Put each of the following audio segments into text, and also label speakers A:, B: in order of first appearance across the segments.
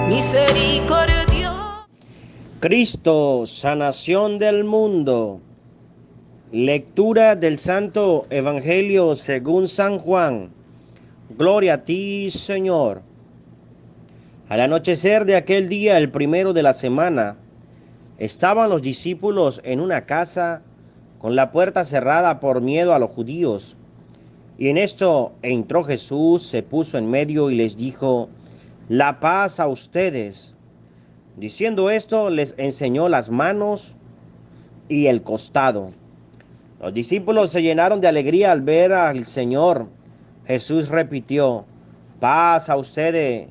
A: misericordia.
B: Cristo, sanación del mundo. Lectura del Santo Evangelio según San Juan. Gloria a ti, Señor. Al anochecer de aquel día, el primero de la semana, estaban los discípulos en una casa con la puerta cerrada por miedo a los judíos. Y en esto entró Jesús, se puso en medio y les dijo: la paz a ustedes. Diciendo esto, les enseñó las manos y el costado. Los discípulos se llenaron de alegría al ver al Señor. Jesús repitió: paz a ustedes.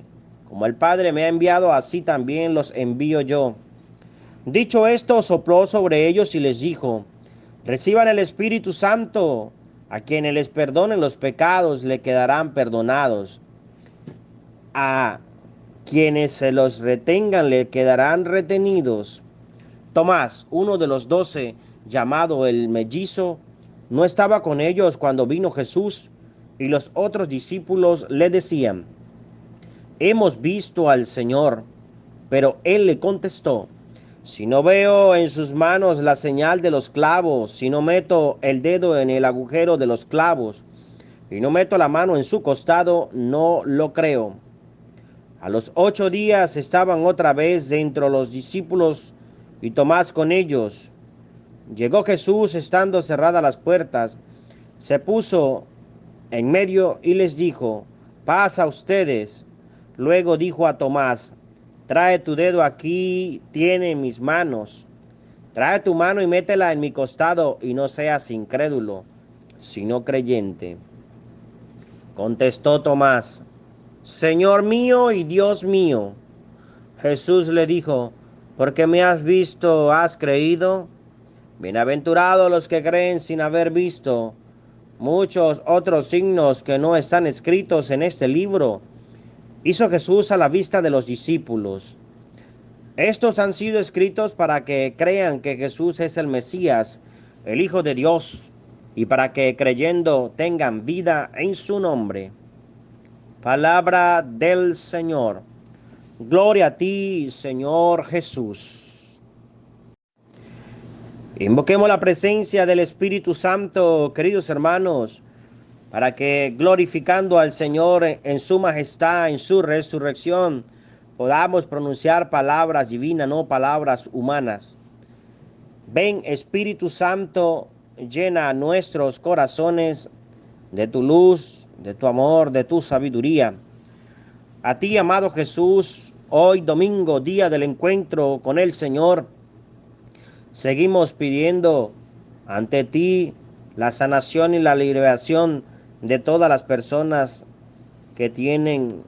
B: Como el Padre me ha enviado, así también los envío yo. Dicho esto, sopló sobre ellos y les dijo: reciban el Espíritu Santo. A quienes les perdonen los pecados le quedarán perdonados. A quienes se los retengan le quedarán retenidos. Tomás, uno de los 12, llamado el mellizo, no estaba con ellos cuando vino Jesús, y los otros discípulos le decían: hemos visto al Señor. Pero él le contestó: si no veo en sus manos la señal de los clavos, si no meto el dedo en el agujero de los clavos, y no meto la mano en su costado, no lo creo. A los 8 días estaban otra vez dentro los discípulos y Tomás con ellos. Llegó Jesús estando cerradas las puertas, se puso en medio y les dijo: paz a ustedes. Luego dijo a Tomás: trae tu dedo aquí, tiene mis manos. Trae tu mano y métela en mi costado, y no seas incrédulo, sino creyente. Contestó Tomás: Señor mío y Dios mío. Jesús le dijo: porque me has visto, has creído. Bienaventurados los que creen sin haber visto. Muchos otros signos que no están escritos en este libro hizo Jesús a la vista de los discípulos. Estos han sido escritos para que crean que Jesús es el Mesías, el Hijo de Dios, y para que creyendo tengan vida en su nombre. Palabra del Señor. Gloria a ti, Señor Jesús. Invoquemos la presencia del Espíritu Santo, queridos hermanos, para que, glorificando al Señor en su majestad, en su resurrección, podamos pronunciar palabras divinas, no palabras humanas. Ven, Espíritu Santo, llena nuestros corazones de tu luz, de tu amor, de tu sabiduría. A ti, amado Jesús, hoy domingo, día del encuentro con el Señor, seguimos pidiendo ante ti la sanación y la liberación de todas las personas que tienen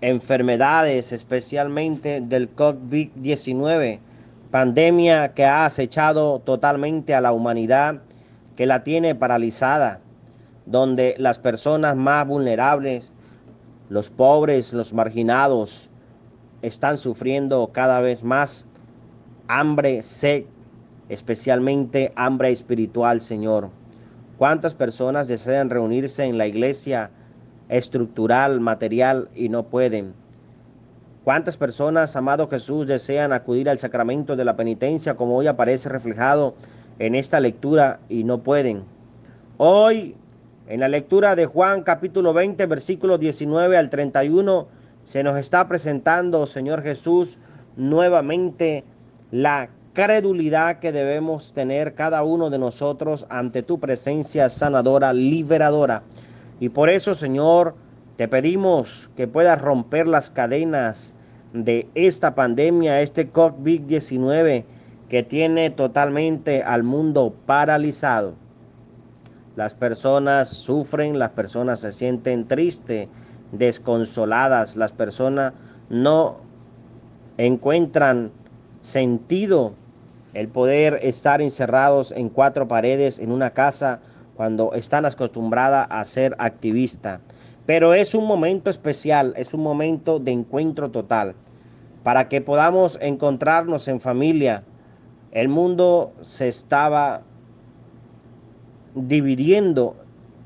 B: enfermedades, especialmente del COVID-19, pandemia que ha acechado totalmente a la humanidad, que la tiene paralizada, donde las personas más vulnerables, los pobres, los marginados, están sufriendo cada vez más hambre, sed, especialmente hambre espiritual, Señor. ¿Cuántas personas desean reunirse en la iglesia estructural, material, y no pueden? ¿Cuántas personas, amado Jesús, desean acudir al sacramento de la penitencia, como hoy aparece reflejado en esta lectura, y no pueden? Hoy, en la lectura de Juan capítulo 20, versículos 19 al 31, se nos está presentando, Señor Jesús, nuevamente la credulidad que debemos tener cada uno de nosotros ante tu presencia sanadora, liberadora. Y por eso, Señor, te pedimos que puedas romper las cadenas de esta pandemia, este COVID-19 que tiene totalmente al mundo paralizado. Las personas sufren, las personas se sienten tristes, desconsoladas, las personas no encuentran sentido el poder estar encerrados en 4 paredes en una casa cuando están acostumbradas a ser activistas. Pero es un momento especial, es un momento de encuentro total, para que podamos encontrarnos en familia. El mundo se estaba dividiendo,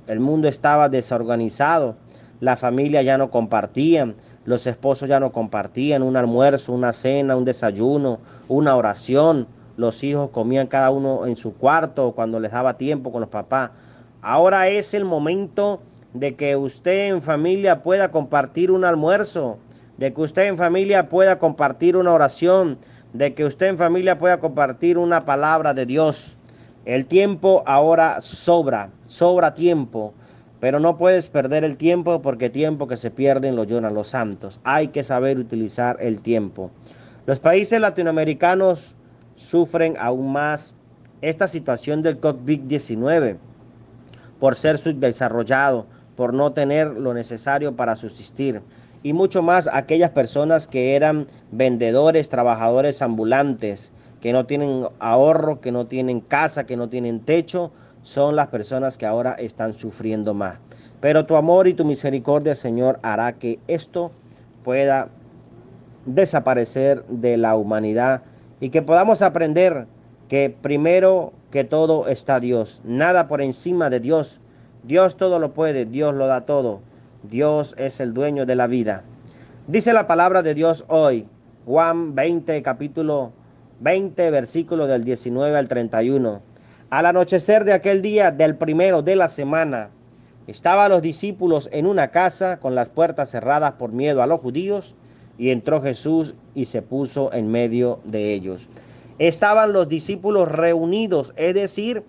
B: el mundo estaba desorganizado, la familia ya no compartían, Los esposos ya no compartían un almuerzo, una cena, un desayuno, una oración. Los hijos comían cada uno en su cuarto cuando les daba tiempo con los papás. Ahora es el momento de que usted en familia pueda compartir un almuerzo, de que usted en familia pueda compartir una oración, de que usted en familia pueda compartir una palabra de Dios. El tiempo ahora sobra tiempo, pero no puedes perder el tiempo porque tiempo que se pierde lo lloran los santos. Hay que saber utilizar el tiempo. Los países latinoamericanos sufren aún más esta situación del COVID-19 por ser subdesarrollado, por no tener lo necesario para subsistir. Y mucho más aquellas personas que eran vendedores, trabajadores ambulantes, que no tienen ahorro, que no tienen casa, que no tienen techo, son las personas que ahora están sufriendo más. Pero tu amor y tu misericordia, Señor, hará que esto pueda desaparecer de la humanidad y que podamos aprender que primero que todo está Dios, nada por encima de Dios. Dios todo lo puede, Dios lo da todo. Dios es el dueño de la vida. Dice la palabra de Dios hoy, Juan 20, capítulo 20, versículo del 19 al 31. Al anochecer de aquel día del primero de la semana, estaban los discípulos en una casa con las puertas cerradas por miedo a los judíos, y entró Jesús y se puso en medio de ellos. Estaban los discípulos reunidos, es decir,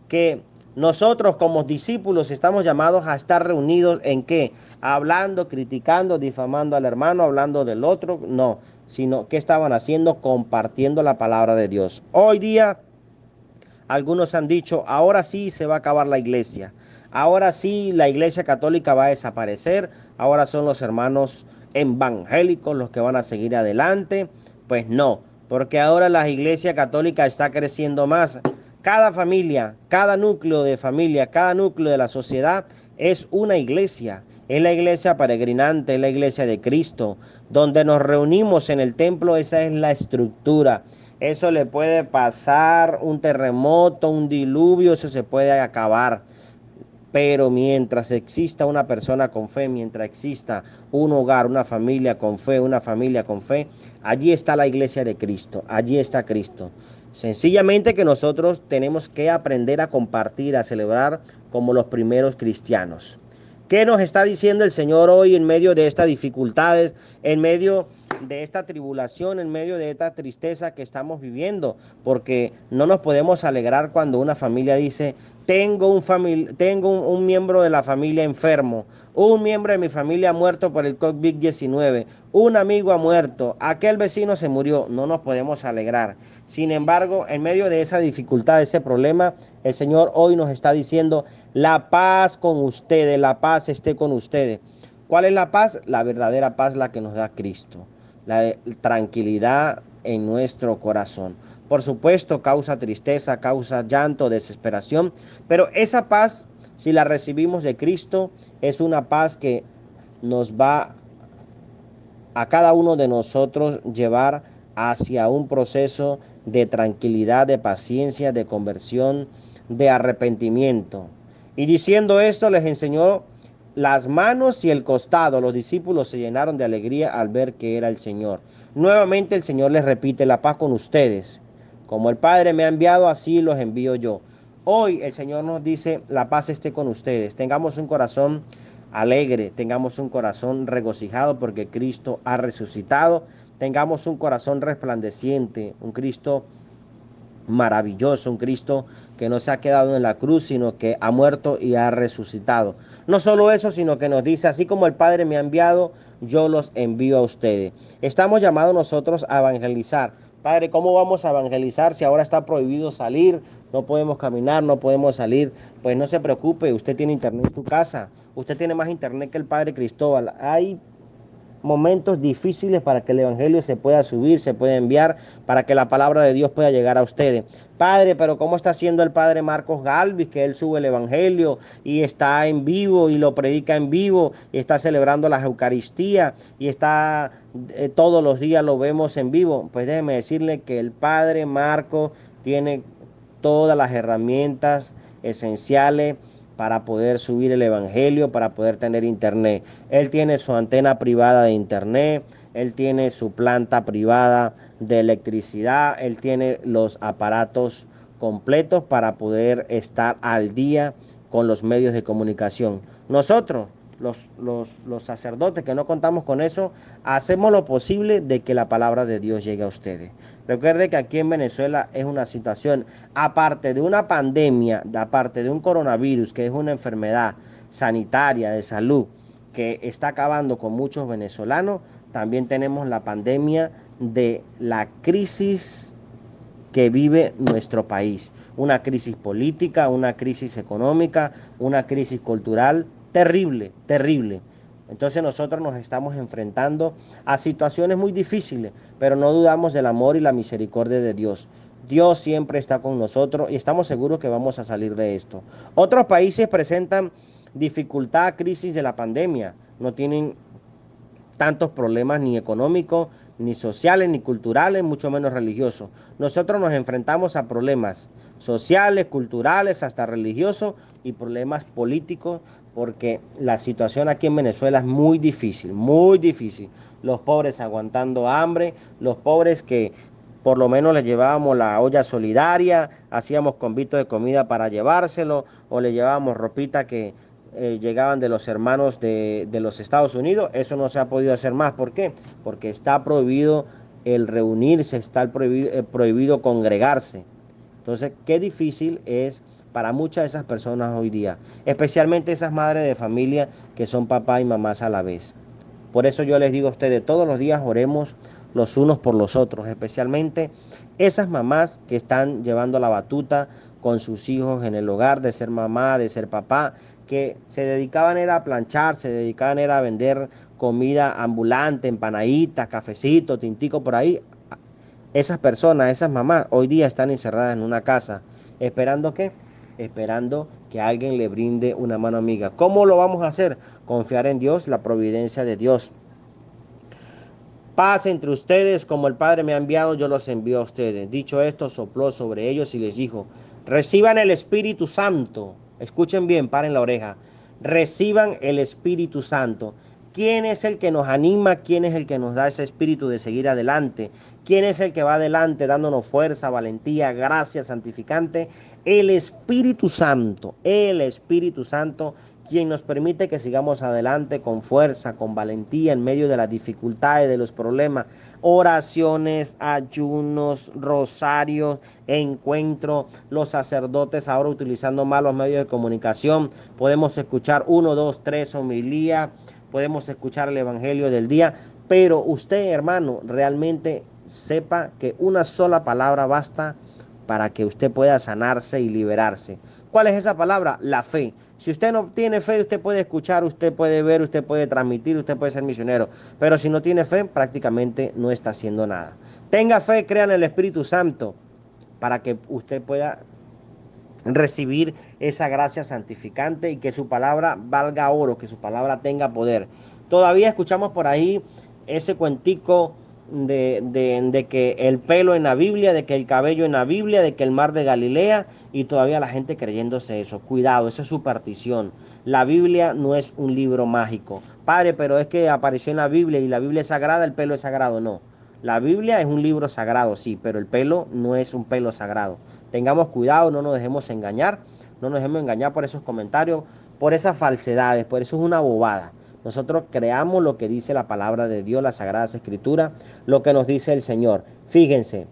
B: que nosotros como discípulos estamos llamados a estar reunidos ¿en qué? Hablando, criticando, difamando al hermano, hablando del otro, no, sino que estaban haciendo, compartiendo la palabra de Dios. Hoy día algunos han dicho, ahora sí se va a acabar la iglesia, ahora sí la iglesia católica va a desaparecer, ahora son los hermanos evangélicos los que van a seguir adelante. Pues no, porque ahora la iglesia católica está creciendo más. Cada familia, cada núcleo de familia, cada núcleo de la sociedad es una iglesia. Es la iglesia peregrinante, es la iglesia de Cristo, donde nos reunimos en el templo. Esa es la estructura. Eso le puede pasar un terremoto, un diluvio, eso se puede acabar. Pero mientras exista una persona con fe, mientras exista un hogar, una familia con fe, allí está la iglesia de Cristo, allí está Cristo. Sencillamente que nosotros tenemos que aprender a compartir, a celebrar como los primeros cristianos. ¿Qué nos está diciendo el Señor hoy en medio de estas dificultades, en medio de esta tribulación, en medio de esta tristeza que estamos viviendo? Porque no nos podemos alegrar cuando una familia dice, tengo un miembro de la familia enfermo, un miembro de mi familia ha muerto por el COVID-19, un amigo ha muerto, aquel vecino se murió. No nos podemos alegrar. Sin embargo, en medio de esa dificultad, de ese problema, el Señor hoy nos está diciendo, la paz con ustedes, la paz esté con ustedes. ¿Cuál es la paz? La verdadera paz, la que nos da Cristo, la tranquilidad en nuestro corazón. Por supuesto, causa tristeza, causa llanto, desesperación, pero esa paz, si la recibimos de Cristo, es una paz que nos va a cada uno de nosotros llevar hacia un proceso de tranquilidad, de paciencia, de conversión, de arrepentimiento. Y diciendo esto, les enseñó las manos y el costado. Los discípulos se llenaron de alegría al ver que era el Señor. Nuevamente el Señor les repite, la paz con ustedes. Como el Padre me ha enviado, así los envío yo. Hoy el Señor nos dice, la paz esté con ustedes. Tengamos un corazón alegre, tengamos un corazón regocijado porque Cristo ha resucitado. Tengamos un corazón resplandeciente, un Cristo maravilloso, un Cristo que no se ha quedado en la cruz, sino que ha muerto y ha resucitado. No solo eso, sino que nos dice, así como el Padre me ha enviado, yo los envío a ustedes. Estamos llamados nosotros a evangelizar. Padre, ¿cómo vamos a evangelizar si ahora está prohibido salir? No podemos caminar, no podemos salir. Pues no se preocupe, usted tiene internet en su casa. Usted tiene más internet que el Padre Cristóbal. Hay momentos difíciles para que el evangelio se pueda subir, se pueda enviar, para que la palabra de Dios pueda llegar a ustedes. Padre, pero ¿cómo está haciendo el Padre Marcos Galvis, que él sube el evangelio y está en vivo y lo predica en vivo y está celebrando la Eucaristía y está todos los días lo vemos en vivo? Pues déjeme decirle que el Padre Marcos tiene todas las herramientas esenciales para poder subir el evangelio, para poder tener internet. Él tiene su antena privada de internet, él tiene su planta privada de electricidad, él tiene los aparatos completos para poder estar al día con los medios de comunicación. Nosotros, los sacerdotes que no contamos con eso, hacemos lo posible de que la palabra de Dios llegue a ustedes. Recuerde que aquí en Venezuela es una situación, aparte de una pandemia, aparte de un coronavirus, que es una enfermedad sanitaria de salud que está acabando con muchos venezolanos, también tenemos la pandemia de la crisis que vive nuestro país. Una crisis política, una crisis económica, una crisis cultural terrible, terrible. Entonces nosotros nos estamos enfrentando a situaciones muy difíciles, pero no dudamos del amor y la misericordia de Dios. Dios siempre está con nosotros y estamos seguros que vamos a salir de esto. Otros países presentan dificultad, crisis de la pandemia. No tienen tantos problemas ni económicos, ni sociales, ni culturales, mucho menos religiosos. Nosotros nos enfrentamos a problemas sociales, culturales, hasta religiosos y problemas políticos, porque la situación aquí en Venezuela es muy difícil, muy difícil. Los pobres aguantando hambre, los pobres que por lo menos les llevábamos la olla solidaria, hacíamos convitos de comida para llevárselo, o le llevábamos ropita que llegaban de los hermanos de los Estados Unidos. Eso no se ha podido hacer más. ¿Por qué? Porque está prohibido el reunirse, está prohibido congregarse. Entonces, qué difícil es para muchas de esas personas hoy día, especialmente esas madres de familia que son papá y mamás a la vez. Por eso yo les digo a ustedes, todos los días oremos los unos por los otros, especialmente esas mamás que están llevando la batuta con sus hijos en el hogar, de ser mamá, de ser papá, que se dedicaban era a planchar, se dedicaban era a vender comida ambulante, empanaditas, cafecito, tintico por ahí. Esas personas, esas mamás, hoy día están encerradas en una casa. ¿Esperando qué? Esperando que alguien le brinde una mano amiga. ¿Cómo lo vamos a hacer? Confiar en Dios, la providencia de Dios. Paz entre ustedes, como el Padre me ha enviado, yo los envío a ustedes. Dicho esto, sopló sobre ellos y les dijo, reciban el Espíritu Santo. Escuchen bien, paren la oreja. Reciban el Espíritu Santo. ¿Quién es el que nos anima? ¿Quién es el que nos da ese espíritu de seguir adelante? ¿Quién es el que va adelante dándonos fuerza, valentía, gracia santificante? El Espíritu Santo, quien nos permite que sigamos adelante con fuerza, con valentía en medio de las dificultades, de los problemas, oraciones, ayunos, rosarios, encuentro, los sacerdotes ahora utilizando más los medios de comunicación, podemos escuchar 1, 2, 3 homilías, podemos escuchar el evangelio del día, pero usted, hermano, realmente sepa que una sola palabra basta para que usted pueda sanarse y liberarse. ¿Cuál es esa palabra? La fe. Si usted no tiene fe, usted puede escuchar, usted puede ver, usted puede transmitir, usted puede ser misionero. Pero si no tiene fe, prácticamente no está haciendo nada. Tenga fe, crea en el Espíritu Santo para que usted pueda recibir esa gracia santificante y que su palabra valga oro, que su palabra tenga poder. Todavía escuchamos por ahí ese cuentico de que el pelo en la Biblia, de que el cabello en la Biblia, de que el mar de Galilea, y todavía la gente creyéndose eso. Cuidado, eso es superstición. La Biblia no es un libro mágico. Padre, pero es que apareció en la Biblia y la Biblia es sagrada, el pelo es sagrado. No. La Biblia es un libro sagrado, sí, pero el pelo no es un pelo sagrado. Tengamos cuidado, no nos dejemos engañar, no nos dejemos engañar por esos comentarios, por esas falsedades, por eso es una bobada. Nosotros creamos lo que dice la palabra de Dios, las Sagradas Escrituras, lo que nos dice el Señor. Fíjense,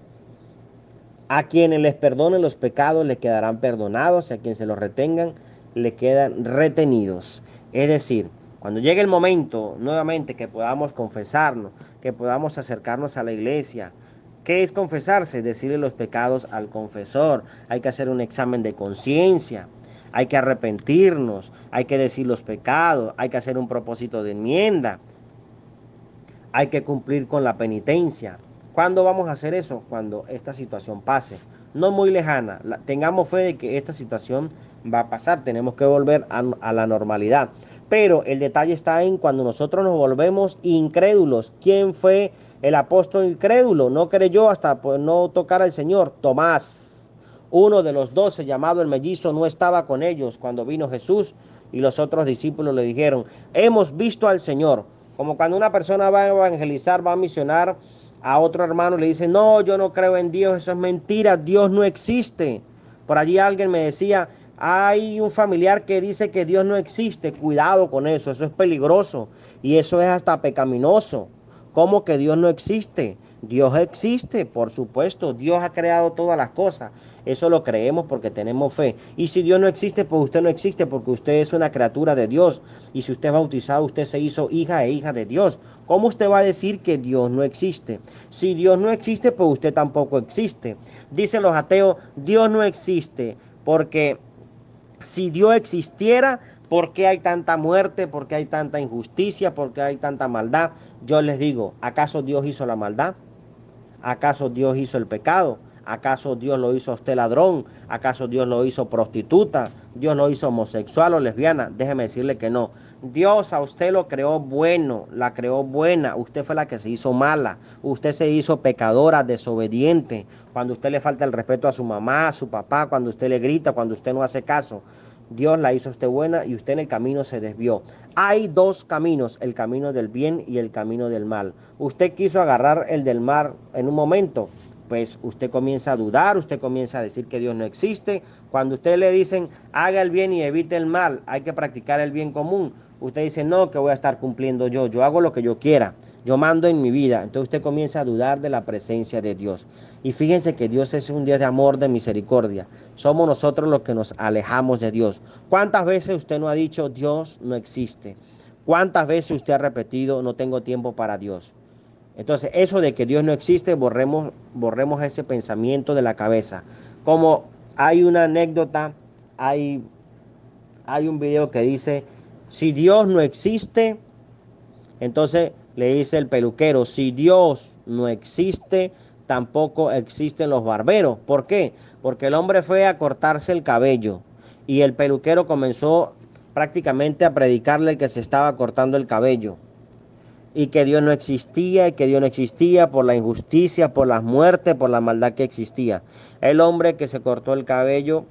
B: a quienes les perdonen los pecados les quedarán perdonados, y a quienes se los retengan le quedan retenidos. Es decir, cuando llegue el momento nuevamente que podamos confesarnos, que podamos acercarnos a la iglesia, ¿qué es confesarse? Decirle los pecados al confesor. Hay que hacer un examen de conciencia. Hay que arrepentirnos. Hay que decir los pecados. Hay que hacer un propósito de enmienda. Hay que cumplir con la penitencia. ¿Cuándo vamos a hacer eso? Cuando esta situación pase. No muy lejana. Tengamos fe de que esta situación va a pasar. Tenemos que volver a la normalidad. Pero el detalle está en cuando nosotros nos volvemos incrédulos. ¿Quién fue el apóstol incrédulo? No creyó hasta no tocar al Señor. Tomás. Uno de los 12, llamado el mellizo, no estaba con ellos cuando vino Jesús, y los otros discípulos le dijeron: hemos visto al Señor. Como cuando una persona va a evangelizar, va a misionar a otro hermano y le dice: no, yo no creo en Dios, eso es mentira, Dios no existe. Por allí alguien me decía: hay un familiar que dice que Dios no existe. Cuidado con eso es peligroso y eso es hasta pecaminoso. ¿Cómo que Dios no existe? Dios existe, por supuesto. Dios ha creado todas las cosas. Eso lo creemos porque tenemos fe. Y si Dios no existe, pues usted no existe porque usted es una criatura de Dios. Y si usted es bautizado, usted se hizo hija e hija de Dios. ¿Cómo usted va a decir que Dios no existe? Si Dios no existe, pues usted tampoco existe. Dicen los ateos: Dios no existe porque si Dios existiera, ¿por qué hay tanta muerte? ¿Por qué hay tanta injusticia? ¿Por qué hay tanta maldad? Yo les digo: ¿acaso Dios hizo la maldad? ¿Acaso Dios hizo el pecado? ¿Acaso Dios lo hizo a usted ladrón? ¿Acaso Dios lo hizo prostituta? ¿Dios lo hizo homosexual o lesbiana? Déjeme decirle que no. Dios a usted lo creó bueno, la creó buena. Usted fue la que se hizo mala. Usted se hizo pecadora, desobediente. Cuando usted le falta el respeto a su mamá, a su papá, cuando usted le grita, cuando usted no hace caso. Dios la hizo usted buena y usted en el camino se desvió. Hay dos caminos: el camino del bien y el camino del mal. Usted quiso agarrar el del mal en un momento, pues usted comienza a dudar, usted comienza a decir que Dios no existe. Cuando usted le dicen: haga el bien y evite el mal, hay que practicar el bien común, usted dice: no, que voy a estar cumpliendo yo hago lo que yo quiera, yo mando en mi vida. Entonces usted comienza a dudar de la presencia de Dios. Y fíjense que Dios es un Dios de amor, de misericordia. Somos nosotros los que nos alejamos de Dios. ¿Cuántas veces usted no ha dicho: Dios no existe? ¿Cuántas veces usted ha repetido: no tengo tiempo para Dios? Entonces, eso de que Dios no existe, borremos ese pensamiento de la cabeza. Como hay una anécdota, hay, hay un video que dice: si Dios no existe, entonces le dice el peluquero: si Dios no existe, tampoco existen los barberos. ¿Por qué? Porque el hombre fue a cortarse el cabello y el peluquero comenzó prácticamente a predicarle que se estaba cortando el cabello y que Dios no existía, y que Dios no existía por la injusticia, por las muertes, por la maldad que existía. El hombre que se cortó el cabello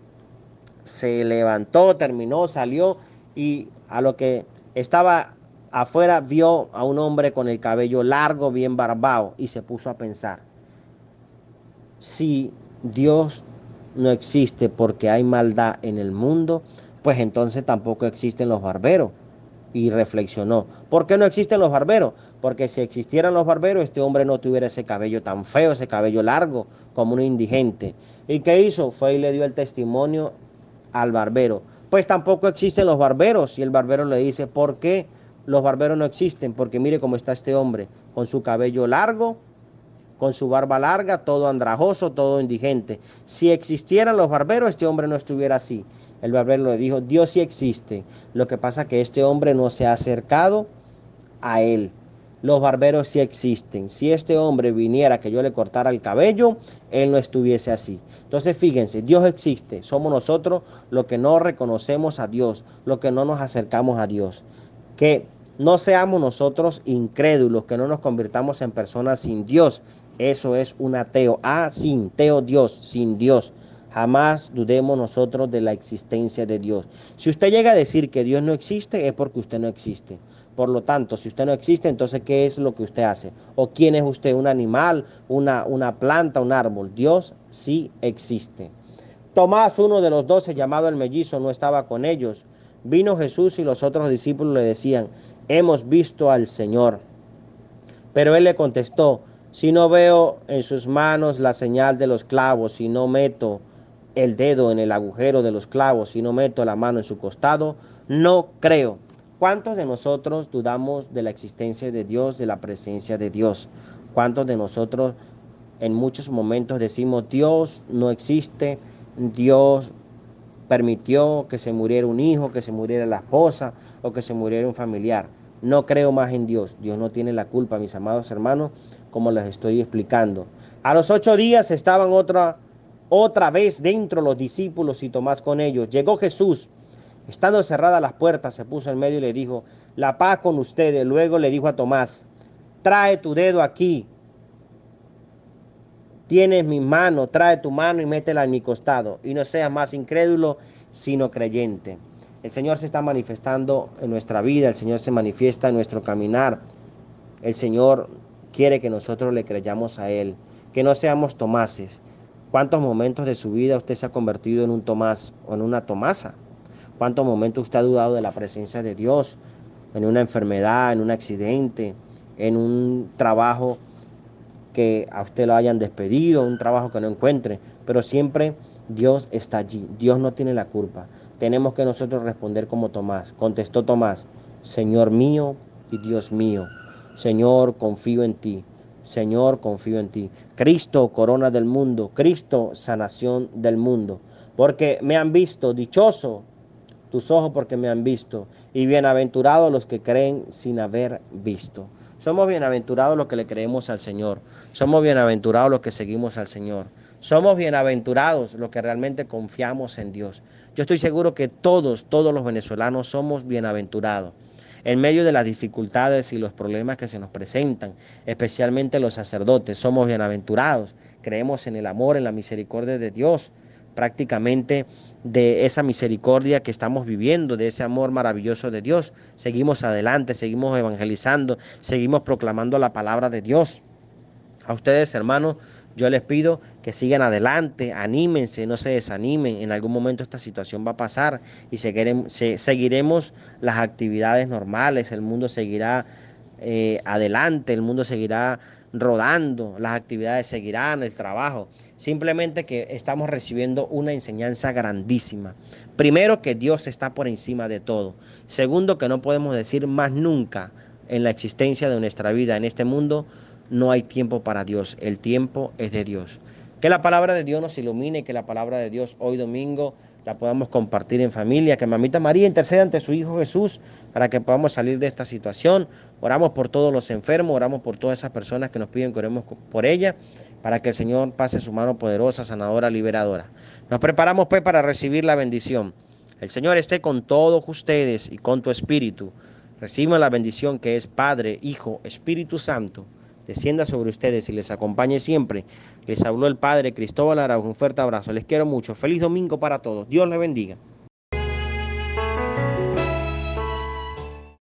B: se levantó, terminó, salió, y a lo que estaba afuera vio a un hombre con el cabello largo, bien barbado, y se puso a pensar: si Dios no existe porque hay maldad en el mundo, pues entonces tampoco existen los barberos. Y reflexionó: ¿por qué no existen los barberos? Porque si existieran los barberos, este hombre no tuviera ese cabello tan feo, ese cabello largo, como un indigente. ¿Y qué hizo? Fue y le dio el testimonio al barbero. Pues tampoco existen los barberos. Y el barbero le dice: ¿por qué los barberos no existen? Porque mire cómo está este hombre, con su cabello largo, con su barba larga, todo andrajoso, todo indigente. Si existieran los barberos, este hombre no estuviera así. El barbero le dijo: Dios sí existe. Lo que pasa es que este hombre no se ha acercado a él. Los barberos sí existen. Si este hombre viniera que yo le cortara el cabello, él no estuviese así. Entonces fíjense, Dios existe. Somos nosotros los que no reconocemos a Dios, los que no nos acercamos a Dios. Que no seamos nosotros incrédulos, que no nos convirtamos en personas sin Dios. Eso es un ateo. Sin teo Dios, sin Dios. Jamás dudemos nosotros de la existencia de Dios. Si usted llega a decir que Dios no existe, es porque usted no existe. Por lo tanto, si usted no existe, entonces ¿qué es lo que usted hace? ¿O quién es usted? ¿Un animal, una planta, un árbol? Dios sí existe. Tomás, uno de los 12, llamado el mellizo, no estaba con ellos. Vino Jesús y los otros discípulos le decían: hemos visto al Señor. Pero él le contestó: si no veo en sus manos la señal de los clavos, si no meto el dedo en el agujero de los clavos, si no meto la mano en su costado, no creo. ¿Cuántos de nosotros dudamos de la existencia de Dios, de la presencia de Dios? ¿Cuántos de nosotros en muchos momentos decimos: Dios no existe, Dios permitió que se muriera un hijo, que se muriera la esposa o que se muriera un familiar? No creo más en Dios. Dios no tiene la culpa, mis amados hermanos, como les estoy explicando. A los 8 días estaban otra vez dentro los discípulos y Tomás con ellos. Llegó Jesús. Estando cerradas las puertas, se puso en medio y le dijo: la paz con ustedes. Luego le dijo a Tomás: trae tu dedo aquí. tienes mi mano, trae tu mano y métela en mi costado. Y no seas más incrédulo, sino creyente. El Señor se está manifestando en nuestra vida, el Señor se manifiesta en nuestro caminar. El Señor quiere que nosotros le creyamos a Él, que no seamos Tomases. ¿Cuántos momentos de su vida usted se ha convertido en un Tomás o en una Tomasa? ¿Cuántos momentos usted ha dudado de la presencia de Dios en una enfermedad, en un accidente, en un trabajo que a usted lo hayan despedido, un trabajo que no encuentre? Pero siempre Dios está allí, Dios no tiene la culpa. Tenemos que nosotros responder como Tomás. Contestó Tomás: Señor mío y Dios mío. Señor, confío en ti. Señor, confío en ti. Cristo, corona del mundo. Cristo, sanación del mundo. Porque me han visto, dichoso tus ojos porque me han visto, y bienaventurados los que creen sin haber visto. Somos bienaventurados los que le creemos al Señor. Somos bienaventurados los que seguimos al Señor. Somos bienaventurados los que realmente confiamos en Dios. Yo estoy seguro que todos los venezolanos somos bienaventurados. En medio de las dificultades y los problemas que se nos presentan, especialmente los sacerdotes, somos bienaventurados. Creemos en el amor, en la misericordia de Dios, prácticamente de esa misericordia que estamos viviendo, de ese amor maravilloso de Dios. Seguimos adelante, seguimos evangelizando, seguimos proclamando la palabra de Dios. A ustedes, hermanos, yo les pido que sigan adelante, anímense, no se desanimen. En algún momento esta situación va a pasar y seguiremos las actividades normales. El mundo seguirá adelante, el mundo seguirá rodando, las actividades seguirán, el trabajo. Simplemente que estamos recibiendo una enseñanza grandísima. Primero, que Dios está por encima de todo. Segundo, que no podemos decir más nunca en la existencia de nuestra vida en este mundo: no hay tiempo para Dios, el tiempo es de Dios. Que la palabra de Dios nos ilumine, que la palabra de Dios hoy domingo la podamos compartir en familia, que Mamita María interceda ante su Hijo Jesús para que podamos salir de esta situación. Oramos por todos los enfermos, oramos por todas esas personas que nos piden que oremos por ella, para que el Señor pase su mano poderosa, sanadora, liberadora. Nos preparamos pues para recibir la bendición. El Señor esté con todos ustedes y con tu espíritu. Reciban la bendición que es Padre, Hijo, Espíritu Santo. Descienda sobre ustedes y les acompañe siempre. Les habló el Padre Cristóbal Araújo. Un fuerte abrazo. Les quiero mucho. Feliz domingo para todos. Dios les bendiga.